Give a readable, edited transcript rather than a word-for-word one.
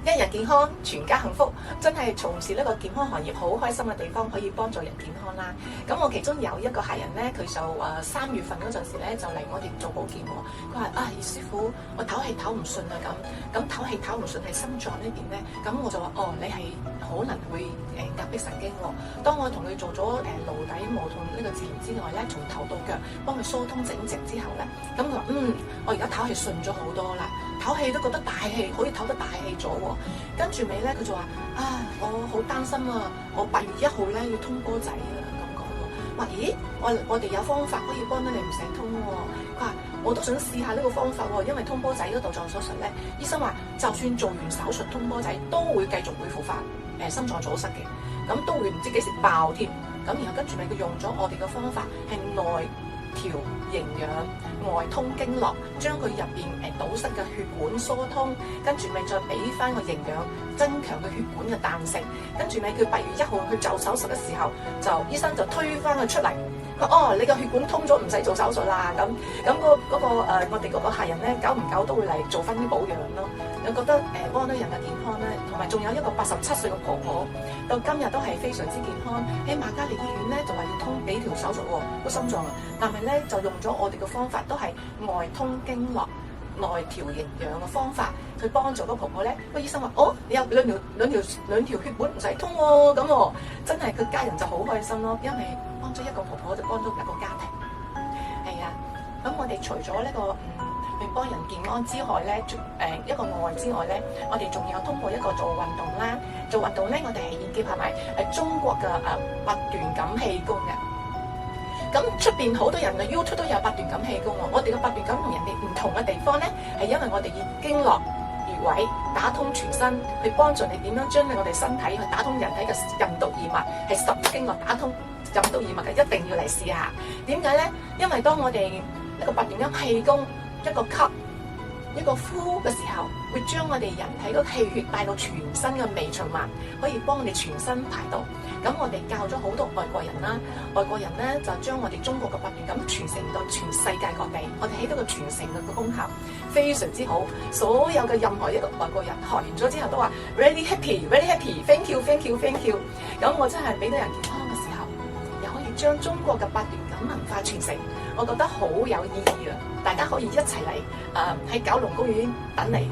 一人健康，全家幸福，真係從事呢個健康行業好開心嘅地方，可以幫助人健康啦。咁我其中有一個客人咧，佢就3月份嗰陣時咧就嚟我哋做保健喎。佢話葉師傅，我唞氣唞唔順啊咁唞氣唞唔順係心臟呢邊咧。咁我就話你係可能會壓迫神經喎。當我同佢做咗顱底無痛呢個治療之外咧，從頭到腳幫佢疏通整直之後咧，咁佢話我而家唞氣順咗好多啦，唞氣都覺得大氣可以唞得大氣咗喎。跟住尾咧，佢就話我好擔心啊，我8月1號咧要通波仔啊咁講喎。話咦，我哋有方法可以幫到你唔使通喎。佢話我都想試下呢個方法喎，因為通波仔嗰度做手術咧，醫生話就算做完手術通波仔都會繼續會復發心臟阻塞嘅，咁都會唔知幾時爆添。咁然後跟住咪佢用咗我哋嘅方法係內調營養，外通經絡，將佢入邊堵塞嘅血管疏通，跟住咪再俾翻個營養，增強個血管嘅彈性。跟住咪佢8月1號去做手術嘅時候，就醫生就推翻佢出嚟。你個血管通咗，唔使做手術啦。咁我哋嗰個客人咧，久唔久都會嚟做翻啲保養咯。我覺得幫到人嘅健康咧，同埋仲有一個87歲嘅婆婆，到今日都係非常之健康。喺瑪嘉烈醫院咧就話要通幾條手術喎，個心臟啊，但係咧就用咗我哋嘅方法，都係外通經絡、內調營養嘅方法去幫助個婆婆咧。個醫生話你有兩條血管唔使通喎，咁喎真係佢家人就好開心咯，因為幫咗一個婆婆就幫到一個家庭。係啊，咁我哋除咗呢個去幫人健康之外咧，一個愛之外咧，我哋仲有通過一個做運動啦。做運動咧，我哋係連結埋中國嘅八段錦氣功嘅。咁出邊好多人嘅 YouTube 都有八段錦氣功喎。我哋嘅八段錦同人哋唔同嘅地方咧，係因為我哋以經絡穴位打通全身，去幫助你點樣將我哋身體去打通人體嘅任督二脈，係10經絡打通任督二脈嘅，一定要嚟試下。點解咧？因為當我哋一個八段錦氣功，一個吸一個呼嘅時候，會將我哋人體個氣血帶到全身嘅微循環，可以幫我哋全身排毒。咁我哋教咗好多外國人啦，外國人咧就將我哋中國嘅八段錦傳承到全世界各地，我哋起到個傳承嘅功效非常之好。所有嘅任何一個外國人學完咗之後都話 really happy，really happy，thank you，thank you，thank you。咁我真係俾到人健康嘅時候，又可以將中國嘅八段錦文化傳承，我覺得好有意義啊！大家可以一齊嚟喺九龍公園等你。